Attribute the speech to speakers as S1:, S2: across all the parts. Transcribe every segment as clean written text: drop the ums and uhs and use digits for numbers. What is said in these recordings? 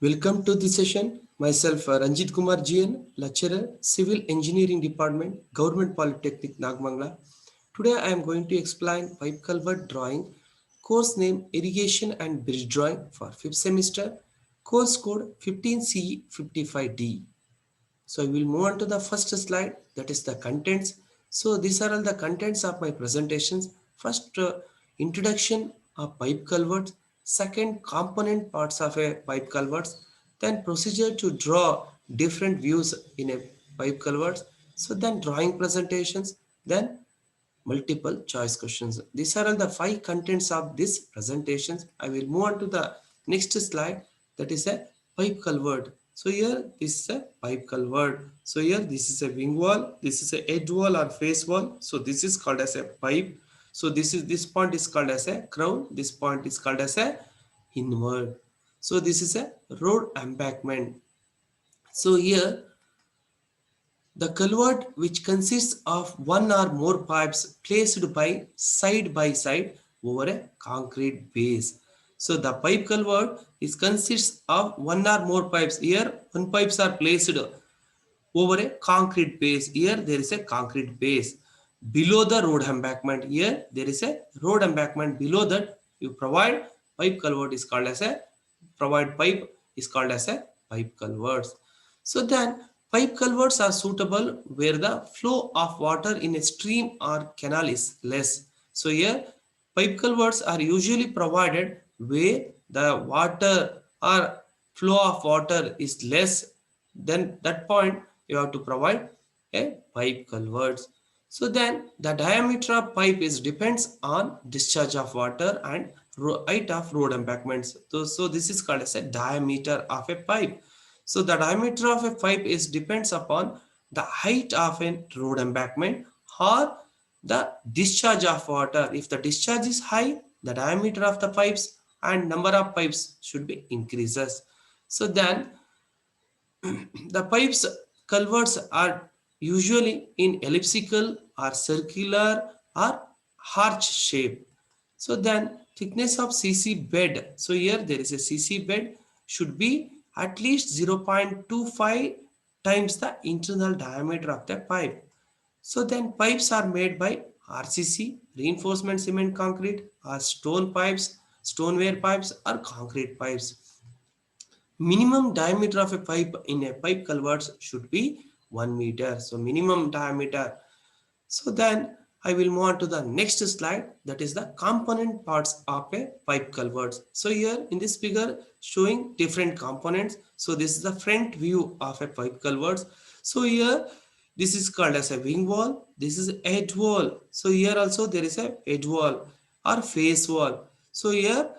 S1: Welcome to the session. Myself Ranjit Kumar GN, lecturer, Civil Engineering Department, Government Polytechnic Nagmangla. Today I am going to explain pipe culvert drawing, course name Irrigation and Bridge Drawing for 5th semester, course code 15C55D. So I will move on to the first slide, that is the contents. So these are all the contents of my presentations. First, introduction of pipe culverts. Second, component parts of a pipe culverts. Then procedure to draw different views in a pipe culverts. So then drawing presentations. Then multiple choice questions. These are all the 5 contents of this presentations. I will move on to the next slide, that is a pipe culvert. So here this is a pipe culvert. So here this is a wing wall, this is a edge wall or face wall. So this is called as a pipe. So this point is called as a crown, this point is called as a inward. So this is a road embankment. So here the culvert, which consists of one or more pipes placed by side over a concrete base. So the pipe culvert is consists of one or more pipes. Here, one pipes are placed over a concrete base. Here, there is a concrete base. Below the road embankment, here there is a road embankment. Below that, you provide pipe culvert is called as a pipe culverts. So then pipe culverts are suitable where the flow of water in a stream or canal is less. So here pipe culverts are usually provided where the water or flow of water is less. Then that point you have to provide a pipe culverts. So then the diameter of pipe is depends on discharge of water and height of road embankments. So this is called as a diameter of a pipe. So the diameter of a pipe is depends upon the height of a road embankment or the discharge of water. If the discharge is high, the diameter of the pipes and number of pipes should be increases. So then the pipes culverts are usually in elliptical or circular or arch shape. So then thickness of CC bed. So here there is a CC bed should be at least 0.25 times the internal diameter of the pipe. So then pipes are made by RCC, reinforcement cement concrete, or stone pipes, stoneware pipes, or concrete pipes. Minimum diameter of a pipe in a pipe culverts should be 1 meter. So minimum diameter. So then I will move on to the next slide, that is the component parts of a pipe culverts. So here in this figure showing different components. So this is the front view of a pipe culverts. So here this is called as a wing wall. This is edge wall. So here also there is a edge wall or face wall. So here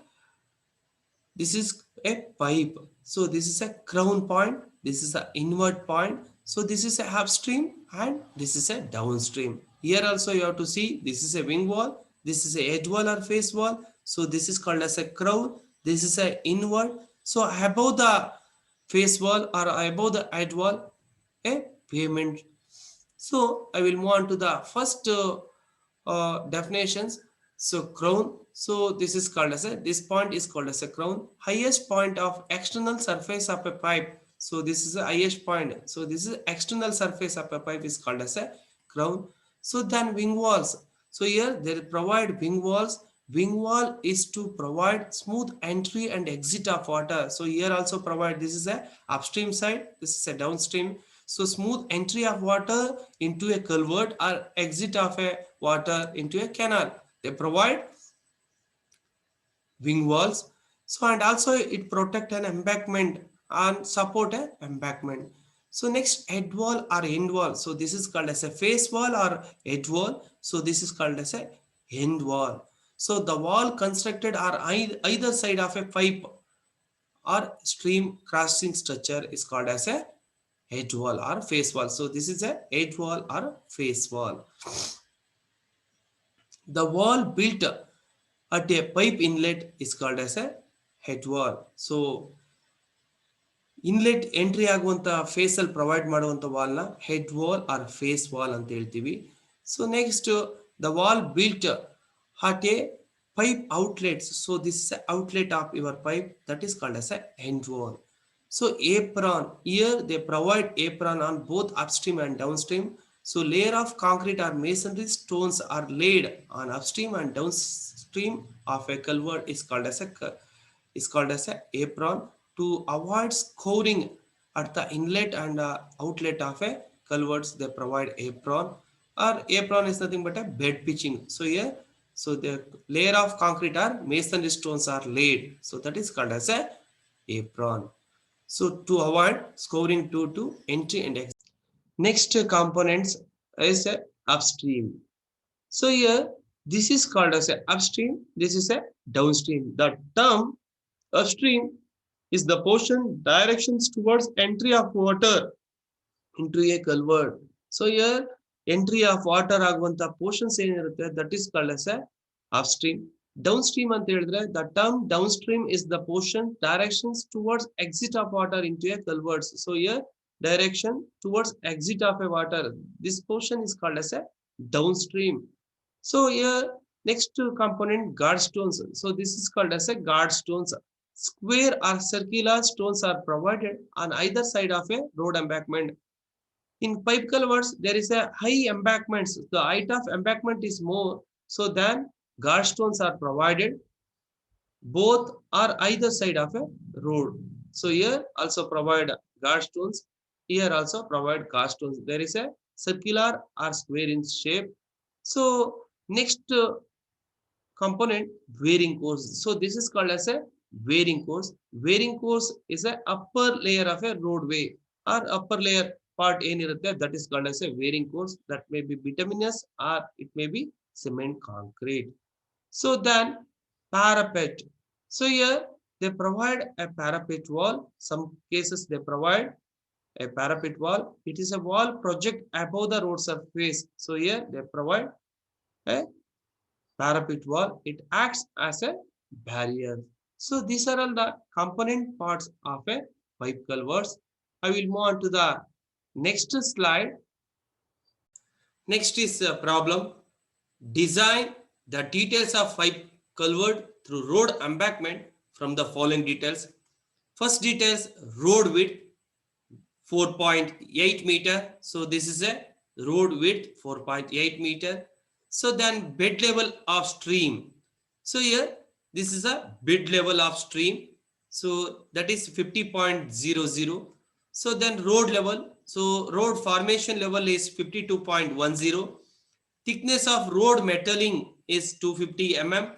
S1: this is a pipe. So this is a crown point. This is a inward point. So this is a upstream and this is a downstream. Here also you have to see this is a wing wall. This is a edge wall or face wall. So this is called as a crown. This is a inward. So above the face wall or above the edge wall, a pavement. So I will move on to the first definitions. So crown. So this point is called as a crown. Highest point of external surface of a pipe. So this is the highest point. So this is external surface of a pipe is called as a crown. So then wing walls. So here they provide wing walls. Wing wall is to provide smooth entry and exit of water. So here also provide, this is a upstream side, this is a downstream. So smooth entry of water into a culvert or exit of a water into a canal. They provide wing walls. So and also it protect an embankment and support an embankment. So next head wall or end wall. So this is called as a face wall or edge wall. So this is called as a end wall. So the wall constructed on either side of a pipe or stream crossing structure is called as a edge wall or face wall. So this is a edge wall or face wall. The wall built at a pipe inlet is called as a head wall. So inlet entry ಆಗುವಂಥ ಫೇಸಲ್ಲಿ provide ಮಾಡುವಂಥ ವಾಲ್ನ head wall or face wall ಅಂತ ಹೇಳ್ತೀವಿ. So next the wall built at a pipe outlets. So this is a outlet of your pipe, that is called as a end wall. So apron, here they provide apron on both upstream and downstream. So layer of concrete or masonry stones are laid on upstream and downstream of a culvert is called as a apron to avoid scoring at the inlet and outlet of a culverts. They provide apron, or apron is nothing but a bed pitching. So here, so the layer of concrete or masonry stones are laid. So that is called as a apron. So to avoid scoring to entry and exit. Next components is a upstream. So here this is called as a upstream. This is a downstream. The term upstream is the portion directions towards entry of water into a culvert. So here entry of water ಆಗುವಂತ portions ಏನಿರುತ್ತೆ that is called as a upstream. Downstream ಅಂತ ಹೇಳಿದ್ರೆ the term downstream is the portion directions towards exit of water into a culvert. So here direction towards exit of a water. This portion is called as a downstream. So here next component guard stones. So this is called as a guard stones. Square or circular stones are provided on either side of a road embankment. In pipe culverts, there is a high embankments. The height of embankment is more, so then guard stones are provided both or either side of a road. So here also provide guard stones. Here also provide guard stones. There is a circular or square in shape. So next component wearing course. So this is called as a wearing course. Wearing course is a upper layer of a roadway or upper layer part that is called as a wearing course. That may be bituminous or it may be cement concrete. So then parapet. So here they provide a parapet wall. Some cases they provide a parapet wall. It is a wall project above the road surface. So here they provide a parapet wall. It acts as a barrier. So these are all the component parts of a pipe culverts. I will move on to the next slide. Next is a problem. Design the details of pipe culvert through road embankment from the following details. First details, road width 4.8 meter. So this is a road width 4.8 meter. So then bed level of stream. So here this is a bed level of stream. So that is 50.00. So then road level. So road formation level is 52.10. Thickness of road metalling is 250 mm.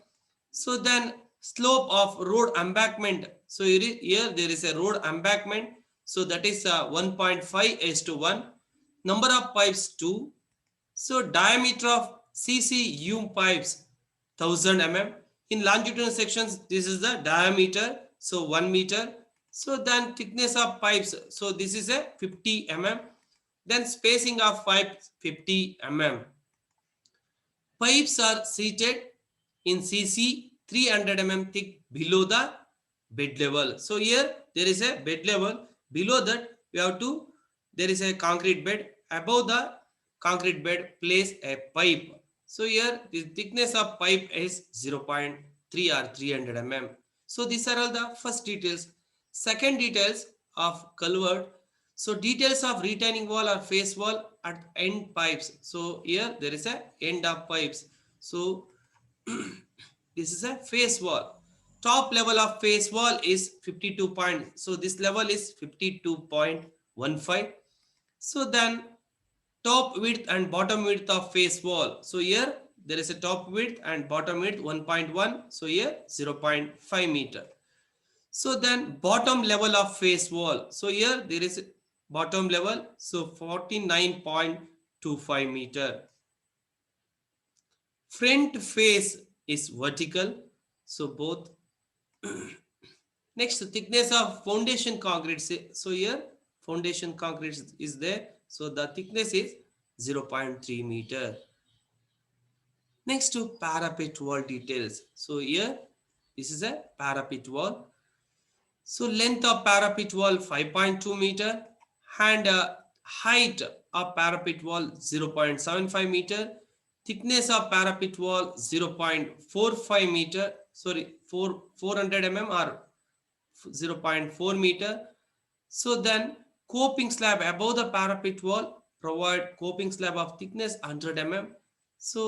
S1: So then slope of road embankment. So here there is a road embankment. So that is 1.5:1. Number of pipes 2. So diameter of CCU pipes 1000 mm. In longitudinal sections, this is the diameter. So 1 meter. So then thickness of pipes. So this is a 50 mm. Then spacing of pipes 50 mm. Pipes are seated in CC 300 mm thick below the bed level. So here there is a bed level. Below that we have to, there is a concrete bed. Above the concrete bed place a pipe. So here the thickness of pipe is 0.3 or 300 mm. So these are all the first details. Second details of culvert. So details of retaining wall or face wall at end pipes. So here there is a end of pipes. So this is a face wall. Top level of face wall is 52 point. So this level is 52.15. So then top width and bottom width of face wall. So here there is a top width and bottom width 1.1. So here 0.5 meter. So then bottom level of face wall. So here there is bottom level. So 49.25 meter. Front face is vertical. So both. Next, thickness of foundation concrete. So here foundation concrete is there. So the thickness is 0.3 meter. Next to parapet wall details. So here this is a parapet wall. So length of parapet wall 5.2 meter and height of parapet wall 0.75 meter. Thickness of parapet wall 0.45 meter. Sorry, 400 mm or 0.4 meter. So then coping slab above the parapet wall, provide coping slab of thickness 100 mm. So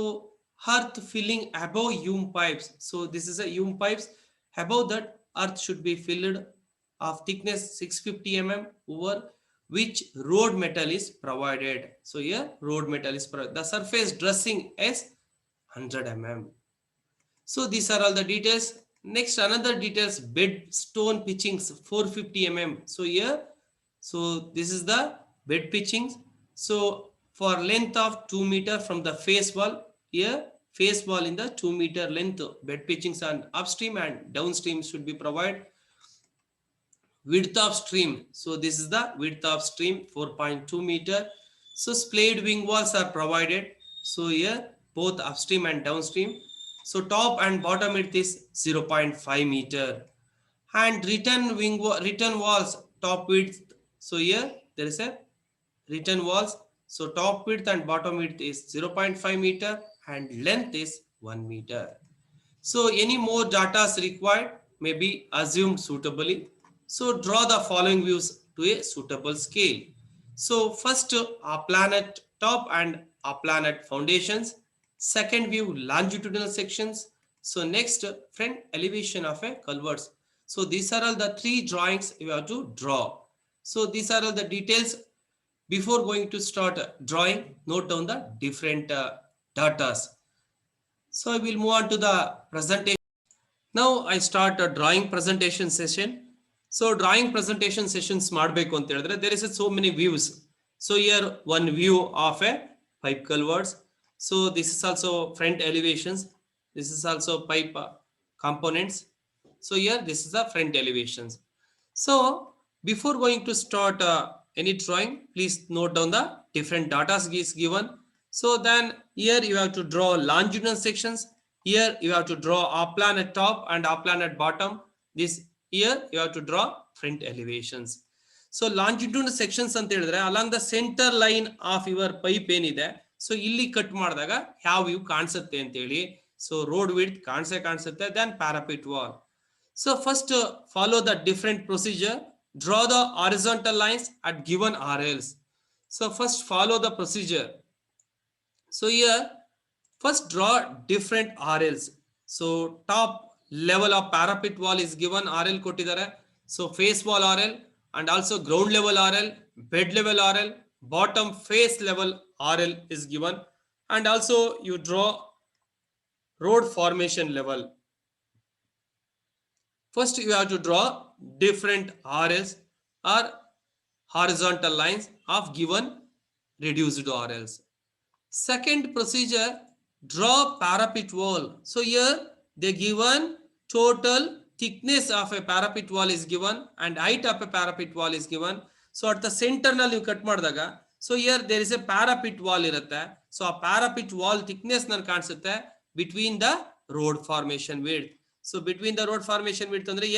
S1: earth filling above UM pipes. So this is a UM pipes. Above that earth should be filled of thickness 650 mm over which road metal is provided. So here road metal is provided. The surface dressing is 100 mm. So these are all the details. Next, another details, bed stone pitchings 450 mm. So here, so this is the bed pitchings. So for length of 2 meter from the face wall, here face wall in the 2 meter length bed pitchings and upstream and downstream should be provided. Width of stream. So this is the width of stream 4.2 meter. So splayed wing walls are provided. So here both upstream and downstream. So top and bottom width is 0.5 meter. And return walls top width. So here there is a return walls. So top width and bottom width is 0.5 meter and length is 1 meter. So any more data is required may be assumed suitably. So draw the following views to a suitable scale. So first our planet top and our planet foundations. Second view longitudinal sections. So next front elevation of a culverts. So these are all the three drawings you have to draw. So these are all the details. Before going to start drawing, note down the different datas. So I will move on to the presentation. Now I start a drawing presentation session. So drawing presentation sessions ಮಾಡಬೇಕು ಅಂತ ಹೇಳಿದ್ರೆ there is so many views. So here one view of a pipe culverts. So this is also front elevations. This is also pipe components. So here this is the front elevations. So before going to start any drawing, please note down the different data is given. So then here you have to draw longitudinal sections. Here you have to draw our planet top and our planet bottom. This here you have to draw front elevations. So longitudinal sections ಅಂತ ಹೇಳಿದ್ರೆ along the center line of your pipe ಏನಿದೆ so ಇಲ್ಲಿ cut ಮಾಡಿದಾಗ ಯಾವ view ಕಾಣಿಸುತ್ತೆ ಅಂತ ಹೇಳಿ. So road width ಕಾಣಿಸುತ್ತೆ then parapet wall. So first follow the different procedure. Draw the horizontal lines at given RLs. So first follow the procedure. So here first draw different RLs. So top level of parapet wall is given RL ಕೊಟ್ಟಿದ್ದಾರೆ. So face wall RL and also ground level RL, bed level RL, bottom face level RL is given, and also you draw road formation level. First you have to draw different RLs or horizontal lines of given reduced RLs. Second procedure, draw parapet wall. So here they given total thickness of a parapet wall is given and height of a parapet wall is given. So at the center nalli you cut ಮಾಡಿದಾಗ so here there is a parapet wall ಇರುತ್ತೆ. So a parapet wall thickness nan ಕಾಣಿಸುತ್ತೆ between the road formation width. So between the road formation width ಅಂದ್ರೆ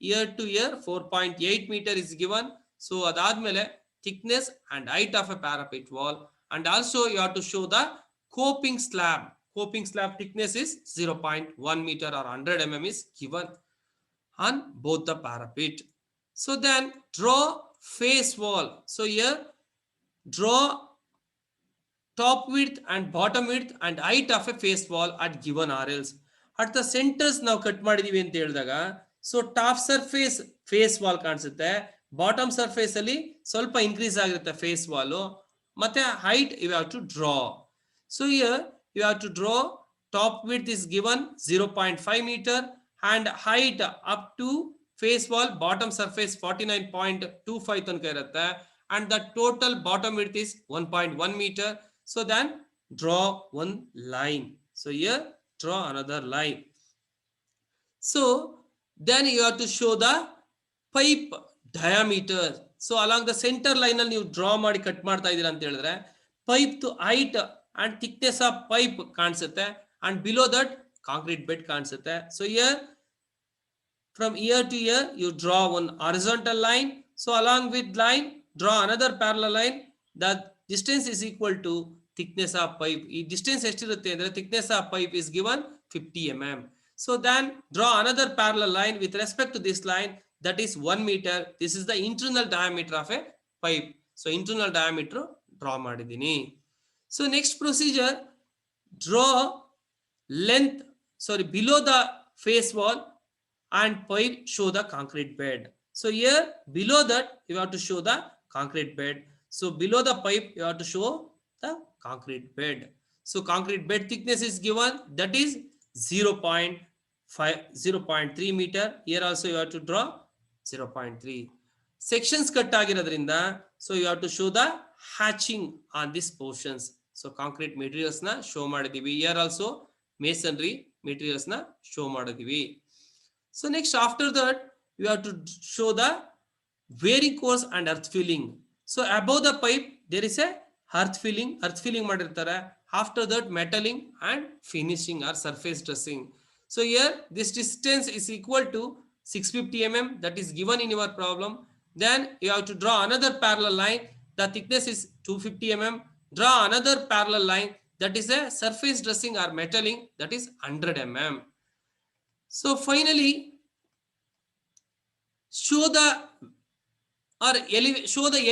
S1: here to here 4.8 meter is given. So ಅದಾದ್ಮೇಲೆ thickness and height of a parapet wall, and also you have to show the coping slab. Coping slab thickness is 0.1 meter or 100 mm is given on both the parapet. So then draw face wall. So here draw top width and bottom width and height of a face wall at given RLs. At the centers ನಾವು cut ಮಾಡಿದೀವಿ ಅಂತ ಹೇಳಿದಾಗ so top surface face wall ಕಾಣಿಸುತ್ತೆ, bottom surface ಅಲ್ಲಿ ಸ್ವಲ್ಪ increase ಆಗಿರುತ್ತೆ face wall, ಮತ್ತೆ height you have to draw. So here you have to draw top width is given 0.5 meter and height up to face wall bottom surface 49.25 ತನಕ ಇರುತ್ತೆ and the total bottom width is 1.1 meter. So then draw one line. So here draw another line. So then you have to show the pipe diameter. So along the center line ಅಲ್ಲಿ ನೀವು draw ಮಾಡಿ cut ಮಾಡ್ತಾ ಇದ್ದೀರಾ ಅಂತ ಹೇಳಿದ್ರೆ pipe to height and thickness of pipe ಕಾಣಿಸುತ್ತೆ and below that concrete bed ಕಾಣಿಸುತ್ತೆ. So here from ear to ear you draw one horizontal line. So along with line draw another parallel line. The distance is equal to thickness of pipe. ಈ distance ಎಷ್ಟಿರುತ್ತೆ ಅಂದ್ರೆ thickness of pipe is given 50 mm. So then draw another parallel line with respect to this line. that is 1 meter. This is the internal diameter of a pipe. So internal diameter draw ಮಾಡಿದ್ದೀನಿ. So next procedure, draw length, sorry, below the face wall and pipe, show the concrete bed. So here below that you have to show the concrete bed. So below the pipe you have to show the concrete bed. So concrete bed thickness is given, that is 0.3 meter. Here also you have to draw 0.3. Sections cut ಆಗಿರೋದ್ರಿಂದ, so you have to show the hatching on these portions. So concrete materials na show ಮಾಡಿದೀವಿ. Here also masonry materials na show ಮಾಡಿದೀವಿ. So next after that you have to show the wearing course and earth filling. So above the pipe there is a earth filling ಮಾಡಿರ್ತಾರೆ. After that metaling and finishing or surface dressing. So here this distance is equal to 650 mm, that is given in your problem. Then you have to draw another parallel line, the thickness is 250 mm. Draw another parallel line, that is a surface dressing or metaling, that is 100 mm. So finally show the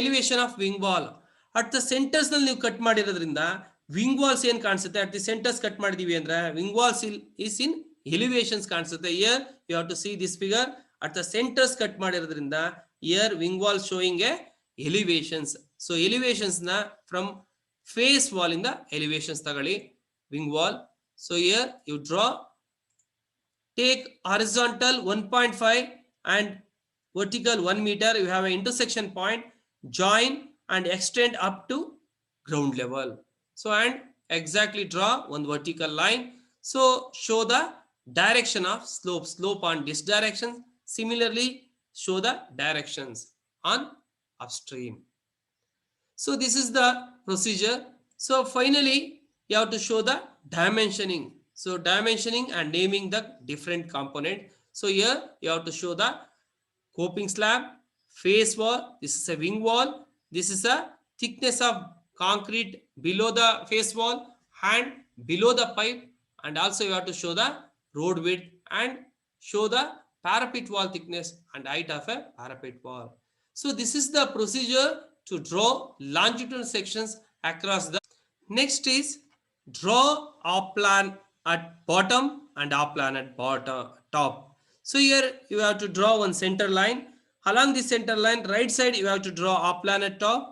S1: elevation of wing wall. At the centers ನಲ್ಲಿ ನೀವು cut ಮಾಡಿರೋದ್ರಿಂದ wing walls ಏನು ಕಾಣಿಸುತ್ತೆ, at the centers cut ಮಾಡಿದೀವಿ ಅಂದ್ರೆ wing walls is in elevations ಕಾಣಿಸುತ್ತೆ. Here you have to see this figure, at the centers cut ಮಾಡಿರೋದ್ರಿಂದ here wing wall showing a elevations. So elevations na from face wall ಇಂದ elevations ತಗೊಳ್ಳಿ wing wall. So here you draw, take horizontal 1.5 and vertical 1 meter. You have an intersection point, join and extend up to ground level. So and exactly draw one vertical line. So show the direction of slope on this direction. Similarly show the directions on upstream. So this is the procedure. So finally you have to show the dimensioning. So dimensioning and naming the different component. So here you have to show the coping slab, face wall, this is a wing wall, this is a thickness of concrete below the face wall and below the pipe, and also you have to show the road width and show the parapet wall thickness and height of a parapet wall. So this is the procedure to draw longitudinal sections across the. Next is draw off plan at bottom and off plan at top. So here you have to draw one center line. Along the center line right side you have to draw off plan at top.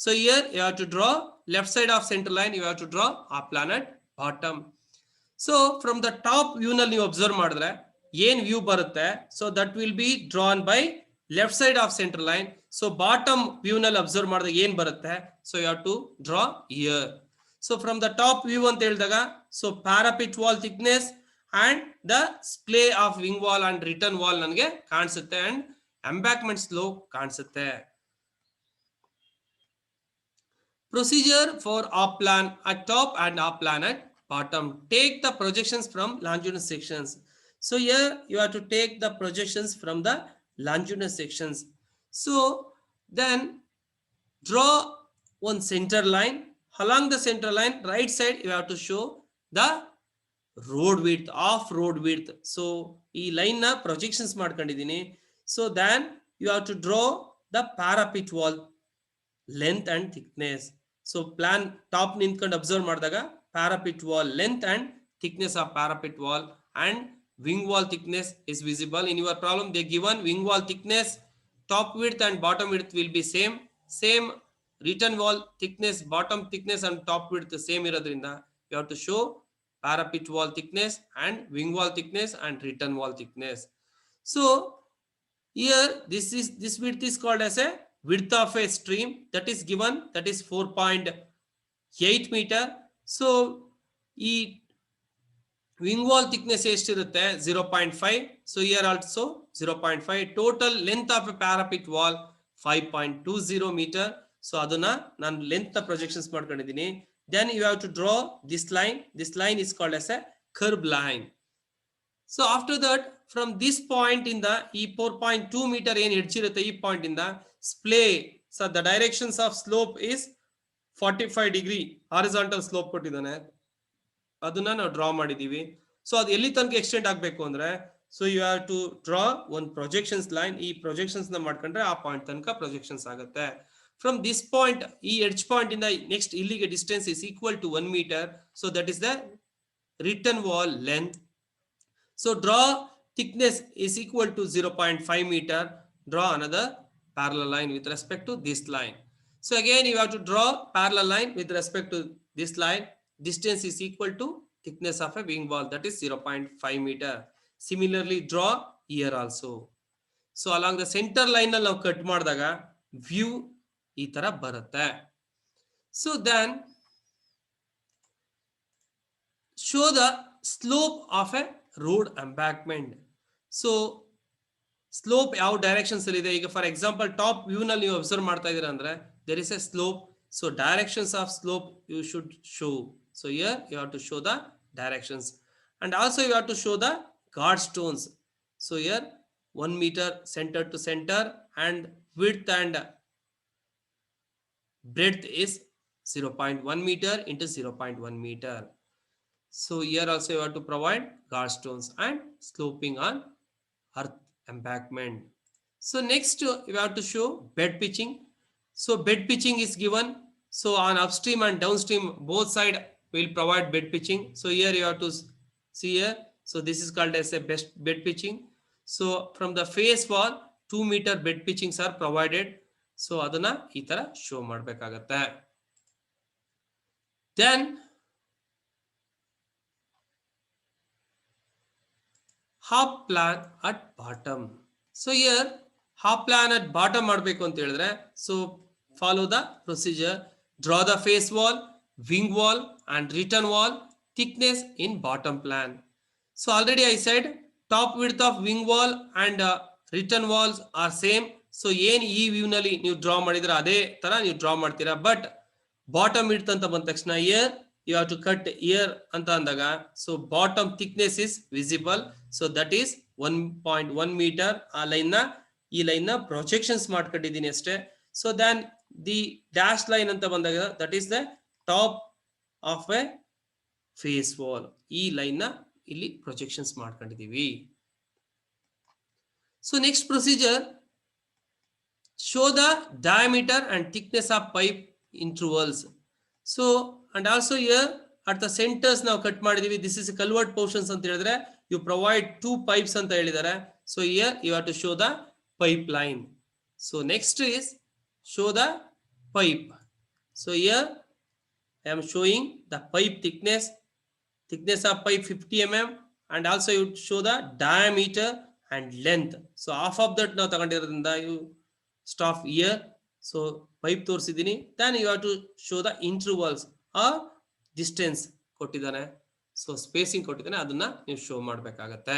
S1: So here you have to draw left side of center line, you have to draw off plan at bottom. So from the top view ನಲ್ಲಿ ನೀವು observe ಮಾಡಿದ್ರೆ ಏನ್ view ಬರುತ್ತೆ, so that will be drawn by left side of center line. So bottom view ನಲ್ಲಿ observe ಮಾಡಿದಾಗ ಏನ್ ಬರುತ್ತೆ, so you have to draw here. So from the top view ಅಂತ ಹೇಳಿದಾಗ, so parapet wall thickness and the splay of wing wall and return wall ನನಗೆ ಕಾಣಿಸುತ್ತೆ and embankment slope ಕಾಣಿಸುತ್ತೆ. Procedure for off plan at top and off plan at bottom. Take the projections from longitudinal sections. So here you have to take the projections from the longitudinal sections. So then draw one center line. Along the center line right side you have to show the road width, off road width. So ಈ line ನ projections ಮಾಡ್ಕೊಂಡಿದ್ದೀನಿ. So then you have to draw the parapet wall length and thickness. So plan top ನಿಂತ್ಕೊಂಡು observe ಮಾಡಿದಾಗ parapet wall length and thickness of parapet wall and wing wall thickness is visible. In your problem they given wing wall thickness, top width and bottom width will be same. Return wall thickness, bottom thickness and top width same ಇರೋದ್ರಿಂದ you have to show parapet wall thickness and wing wall thickness and return wall thickness. So here this width is called as a width of a stream, that is given, that is 4.8 meter. So ಈ wing wall thickness ಎಷ್ಟಿರುತ್ತೆ 0.5. So here also 0.5. Total length of a parapet wall 5.20 meter. So ಅದನ್ನ ನಾನು length ನ projections ಮಾಡ್ಕೊಂಡಿದ್ದೀನಿ. Then you have to draw this line. This line is called as a curb line. So after that from this point in the 4.2 meter ಏನು edge ಇರುತ್ತೆ ಈ point ಇಂದ splay. So the directions of slope is 45 degree horizontal slope ಕೊಟ್ಟಿದ್ದಾನೆ, ಅದನ್ನ ನಾವು draw ಮಾಡಿದೀವಿ. So ಅದು ಎಲ್ಲಿ ತನಕ ಎಕ್ಸ್ಟೆಂಡ್ ಆಗಬೇಕು ಅಂದ್ರೆ so you have to draw ಒಂದು ಪ್ರೊಜೆಕ್ಷನ್ಸ್ ಲೈನ್. ಈ ಪ್ರೊಜೆಕ್ಷನ್ಸ್ ನ ಮಾಡ್ಕೊಂಡ್ರೆ ಆ ಪಾಯಿಂಟ್ ತನಕ ಪ್ರೊಜೆಕ್ಷನ್ಸ್ ಆಗುತ್ತೆ. ಫ್ರಮ್ ದಿಸ್ ಪಾಯಿಂಟ್, ಈ ಎಡ್ಜ್ ಪಾಯಿಂಟ್ ಇಂದ ನೆಕ್ಸ್ಟ್ ಇಲ್ಲಿಗೆ distance is equal to 1 metre. So that is the return wall length. So draw thickness is equal to 0.5 meter. Draw another parallel line with respect to this line. So again you have to draw parallel line with respect to this line. Distance is equal to thickness of a wing wall, that is 0.5 meter. Similarly draw here also. So along the center line now cut ಮಾಡಿದಾಗ view ಈ ತರ ಬರುತ್ತೆ. So then show the slope of a road embankment. So slope ಯಾವ directions ಅಲ್ಲಿ ಇದೆ? ಈಗ for example top view ನಲ್ಲಿ ನೀವು ಅಬ್ಸರ್ವ್ ಮಾಡ್ತಾ ಇದೀರಾ ಅಂದ್ರೆ there is a slope. So directions of slope you should show. So here you have to show the directions and also you have to show the guard stones. So here 1 meter center to center and width and breadth is 0.1 meter into 0.1 meter. So here also you have to provide guard stones and sloping on earth embankment. So next you have to show bed pitching. So bed pitching is given. So on upstream and downstream both side will provide bed pitching. So here you have to see here. So this is called as a best bed pitching. So from the face wall 2 meter bed pitchings are provided. So adana ee tara show ಮಾಡಬೇಕಾಗುತ್ತೆ. Then half plan at bottom. So here half plan at bottom ಮಾಡಬೇಕು ಅಂತ ಹೇಳಿದ್ರೆ so follow the procedure. Draw the face wall, wing wall and return wall thickness in bottom plan. So already I said top width of wing wall and return walls are same. So ಏನು ಈ view ನಲ್ಲಿ ನೀವು draw ಮಾಡಿದ್ರೆ ಅದೇ ತರ ನೀವು draw ಮಾಡ್ತೀರಾ. But bottom width ಅಂತ ಬಂದ ತಕ್ಷಣ year you have to cut here ಅಂತ ಅಂದಾಗ so bottom thickness is visible. So that is 1.1 meter. ಆ ಲೈನ್ ನ ಈ ಲೈನ್ ನ ಪ್ರೊಜೆಕ್ಷನ್ಸ್ ಮಾಡ್ಕೊಂಡಿದ್ದೀನಿ ಅಷ್ಟೇ. So then the dash line ಅಂತ ಬಂದಾಗ that is the top of a face wall. ಈ ಲೈನ್ ನ ಇಲ್ಲಿ projections ಮಾಡ್ಕೊಂಡಿದೀವಿ. So next procedure, show the diameter and thickness of pipe intervals. So and also here at the centers ನಾವು cut ಮಾಡಿದೀವಿ. This is a culvert portions ಅಂತ ಹೇಳಿದ್ರೆ you provide 2 pipes ಅಂತ ಹೇಳಿದ್ದಾರೆ. So here you have to show the pipe line. So next is show the pipe. So here I am showing the pipe thickness of pipe 50 mm and also you show the diameter and length. So half of that ನಾವು ತಗೊಂಡಿರೋದ್ರಿಂದ you stop here. So pipe ತೋರಿಸಿದೀನಿ. Then you have to show the intervals or distance ಕೊಟ್ಟಿದ್ದಾನೆ. So spacing ಕೊಟ್ಟಿದ್ದಾನೆ, ಅದನ್ನ ನೀವು show ಮಾಡಬೇಕಾಗತ್ತೆ.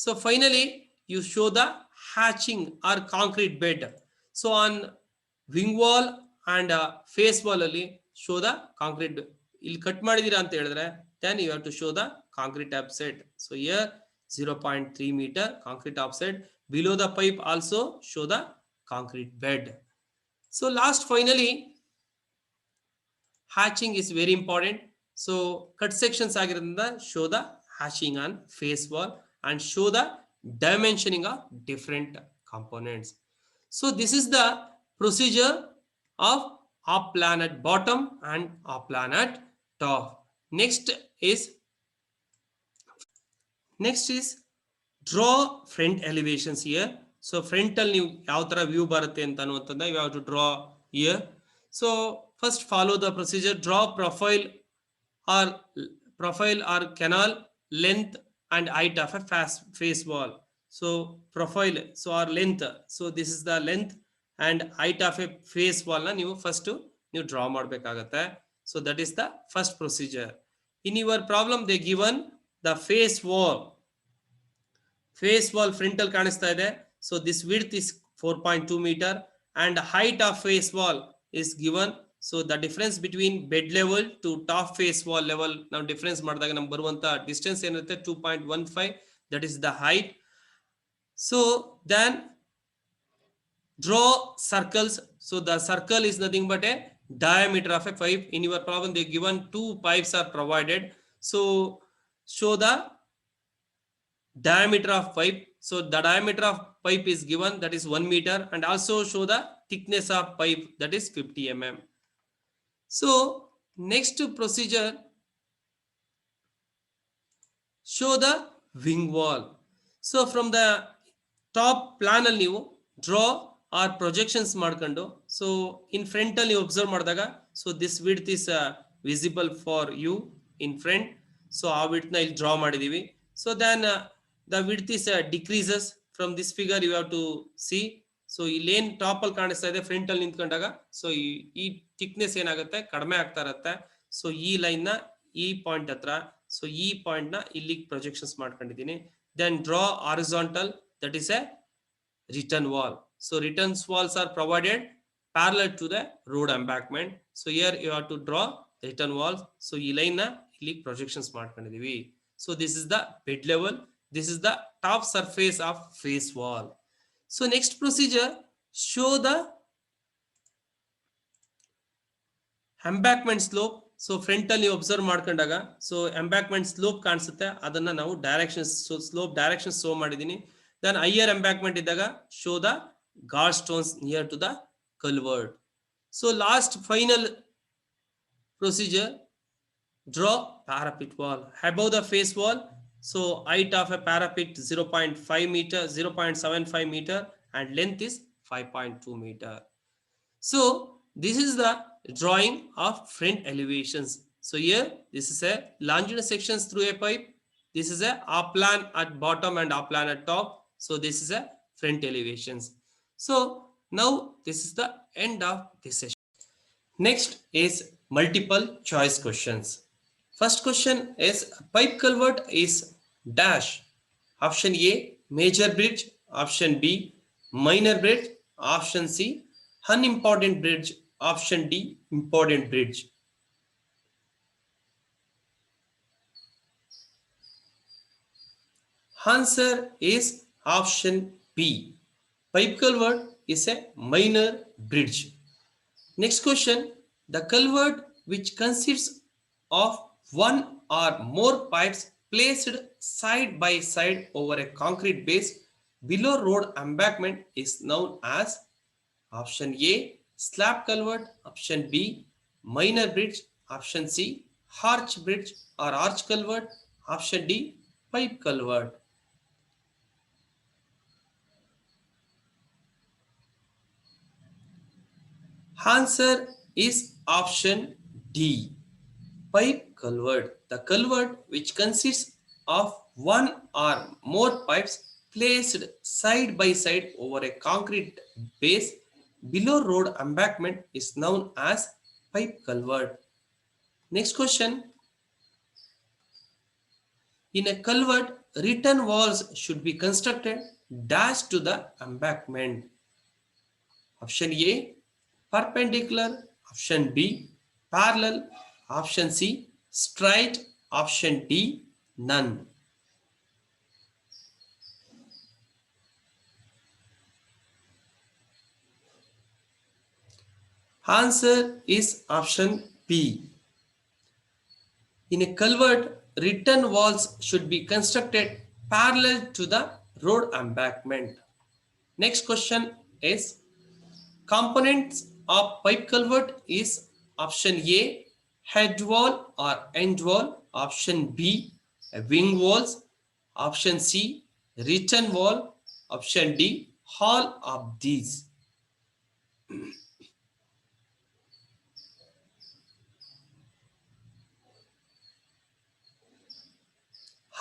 S1: So finally you show the hatching or concrete bed. So on wing wall and face wall ಅಲ್ಲಿ show the concrete. ಇಲ್ಲಿ cut ಮಾಡಿದೀರಾ ಅಂತ ಹೇಳಿದ್ರೆ then you have to show the concrete offset. So here 0.3 meter concrete offset. Below the pipe also show the concrete bed. So last finally hatching is very important. So cut sections ಆಗಿರೋದ್ರಿಂದ show the hatching on face wall and show the dimensioning of different components. So this is the procedure of up plan at bottom and up plan at top. Next is draw front elevations here. So frontal ನೀವು ಯಾವ ತರ view ಬರುತ್ತೆ ಅಂತ ಅನ್ನುವಂಥದ್ದು you have to draw here. So first follow the procedure. Draw profile or canal length and height of a face wall. So profile, so our length, so this is the length and height of a face wall na ನೀವು first ನೀವು draw ಮಾಡಬೇಕಾಗುತ್ತೆ. So that is the first procedure. In your problem they given the face wall frontal ಕಾಣಿಸ್ತಾ ಇದೆ. So this width is 4.2 meter and height of face wall is given. So the difference between bed level to top face wall level ನಾವು difference ಮಾಡಿದಾಗ ನಮಗೆ ಬರುವಂತ distance ಏನಿರುತ್ತೆ 2.15, that is the height. So then draw circles. So the circle is nothing but a diameter of a pipe. In your problem they given 2 pipes are provided. So show the diameter of pipe. So the diameter of pipe is given, that is 1 meter, and also show the thickness of pipe, that is 50 mm. So next procedure, show the wing wall. So from the top plan ಅಲ್ಲಿ ನೀವು draw or projections ಮಾಡ್ಕೊಂಡು, so in front ಅಲ್ಲಿ ನೀವು observe ಮಾಡಿದಾಗ, so this width is visible for you in front. So ಆ width ನ ಇಲ್ಲಿ draw ಮಾಡಿದೀವಿ. So then the width is decreases from this figure, you have to see. So ಇಲ್ಲೇನ್ top ಅಲ್ಲಿ ಕಾಣಿಸ್ತಾ ಇದೆ ಫ್ರಂಟ್ ಅಲ್ಲಿ ನಿಂತ್ಕೊಂಡಾಗ, ಸೊ ಈ ಥಿಕ್ನೆಸ್ ಏನಾಗುತ್ತೆ, ಕಡಿಮೆ ಆಗ್ತಾ ಇರುತ್ತೆ. ಸೊ ಈ ಲೈನ್ ನ ಈ ಪಾಯಿಂಟ್ ಹತ್ರ, ಸೊ ಈ ಪಾಯಿಂಟ್ ನ ಇಲ್ಲಿಗೆ ಪ್ರೊಜೆಕ್ಷನ್ಸ್ ಮಾಡ್ಕೊಂಡಿದ್ದೀನಿ. Then draw horizontal, that is a return wall. So return walls are provided parallel to the road embankment. So here you have to draw return walls. So ಈ line ನ ಇಲ್ಲಿ projections ಮಾಡ್ಕೊಂಡಿದೀವಿ. So this is the bed level, this is the top surface of face wall. So next procedure, show the embankment slope. So front ಅಲ್ಲಿ observe ಮಾಡ್ಕೊಂಡಾಗ, so embankment slope ಕಾಣಿಸುತ್ತೆ, ಅದನ್ನ ನಾವು direction, slope direction show ಮಾಡಿದೀನಿ. Then higher embankment ಇದ್ದಾಗ show the guard stones near to the culvert. So last final procedure, draw parapet wall above the face wall. So height of a parapet 0.5 meter, 0.75 meter, and length is 5.2 meter. So this is the drawing of front elevations. So here this is a longitudinal sections through a pipe. This is a up plan at bottom and up plan at top. So this is a front elevations. So now this is the end of this session. Next is multiple choice questions. First question is, pipe culvert is dash. Option A, major bridge. Option B, minor bridge. Option C, unimportant bridge. Option D, important bridge. Answer is option B. Pipe culvert is a minor bridge. Next question, the culvert which consists of one or more pipes placed side by side over a concrete base below road embankment is known as option A, slab culvert. Option B, minor bridge. Option C, arch bridge or arch culvert. Option D, pipe culvert. Answer is option D, pipe culvert. The culvert which consists of one or more pipes placed side by side over a concrete base below road embankment is known as pipe culvert. Next question, in a culvert, return walls should be constructed dash to the embankment. Option A, perpendicular. Option B, parallel. Option C, straight. Option D, none. Answer is option B. In a culvert, return walls should be constructed parallel to the road embankment. Next question is, components of pipe culvert is option A, head wall or end wall. Option B, wing walls. Option C, return wall. Option D, all of these.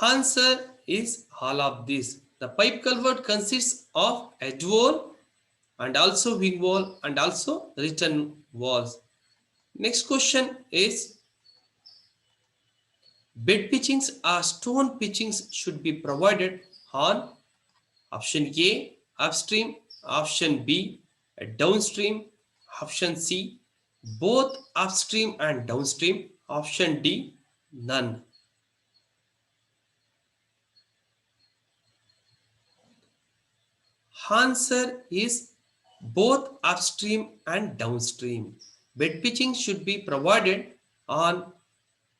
S1: Answer is all of these. The pipe culvert consists of head wall and also wing wall and also return walls. Next question is, bed pitchings or stone pitchings should be provided on option A, upstream. Option B, downstream. Option C, both upstream and downstream. Option D, none. Answer is both upstream and downstream. Bed pitching should be provided on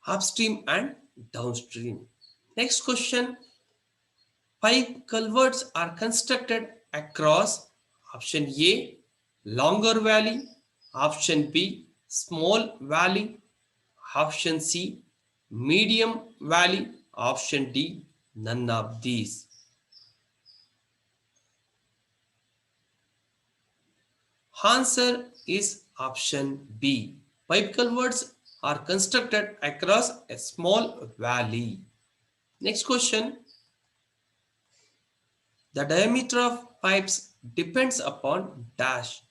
S1: upstream and downstream. Next question, Pipe culverts are constructed across option A, longer valley, option B, small valley, option C, medium valley, option D, none of these. Answer is option B. Pipe culverts are constructed across a small valley. Next question. The diameter of pipes depends upon dash.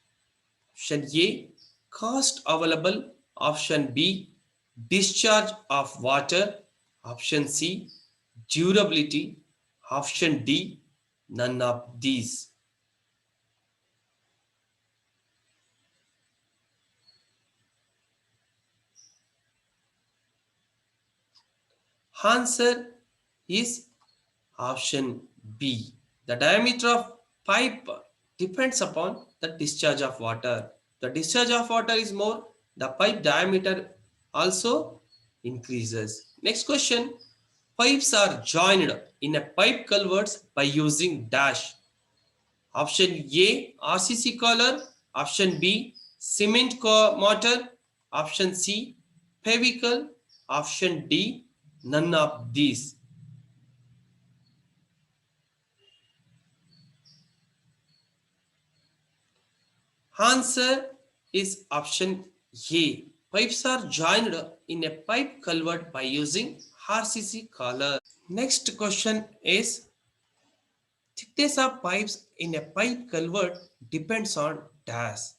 S1: Option A, cost available. Option B, discharge of water. Option C, durability. Option D, none of these. Answer is option B. The diameter of pipe depends upon the discharge of water. The discharge of water is more, the pipe diameter also increases. Next question. Pipes are joined in a pipe culverts by using dash. Option A, RCC collar. Option B, cement mortar. Option C, Fevical. Option D, none of these. Answer is option A. Pipes are joined in a pipe culvert by using RCC collar. Next question is thickness of pipes in a pipe culvert depends on dash.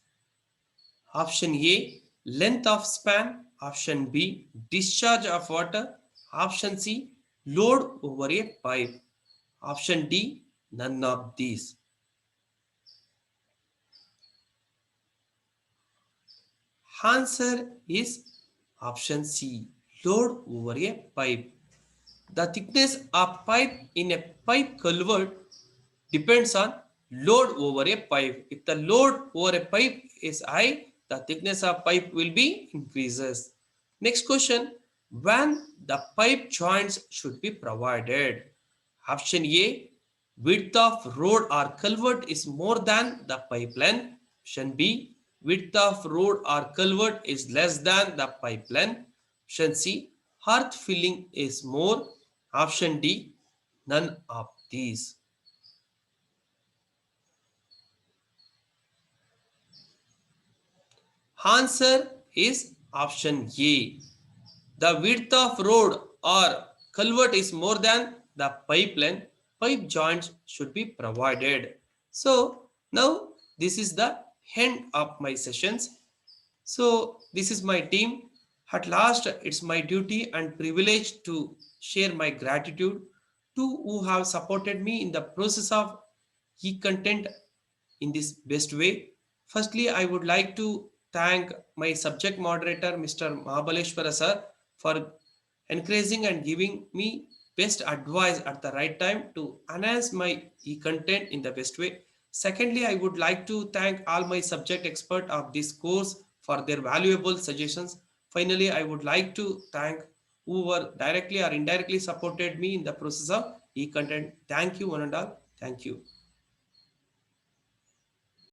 S1: Option A, length of span. Option B, discharge of water. Option C, load over a pipe. Option D, none of these. Answer is option C, load over a pipe. The thickness of pipe in a pipe culvert depends on load over a pipe. If the load over a pipe is high, the thickness of pipe will be increases. Next question, when the pipe joints should be provided? Option A, width of road or culvert is more than the pipe length. Option B, width of road or culvert is less than the pipe length. Option C, earth filling is more. Option D, none of these. Answer is option A. The width of road or culvert is more than the pipe length. Pipe joints should be provided. So now this is the end of my sessions. So this is my team. At last, it's my duty and privilege to share my gratitude to who have supported me in the process of e-content in this best way. Firstly, I would like to thank my subject moderator, Mr. Mahabaleshwara sir, for encouraging and giving me best advice at the right time to enhance my e-content in the best way. Secondly, I would like to thank all my subject expert of this course for their valuable suggestions. Finally, I would like to thank who were directly or indirectly supported me in the process of e-content. Thank you, one and all. Thank you.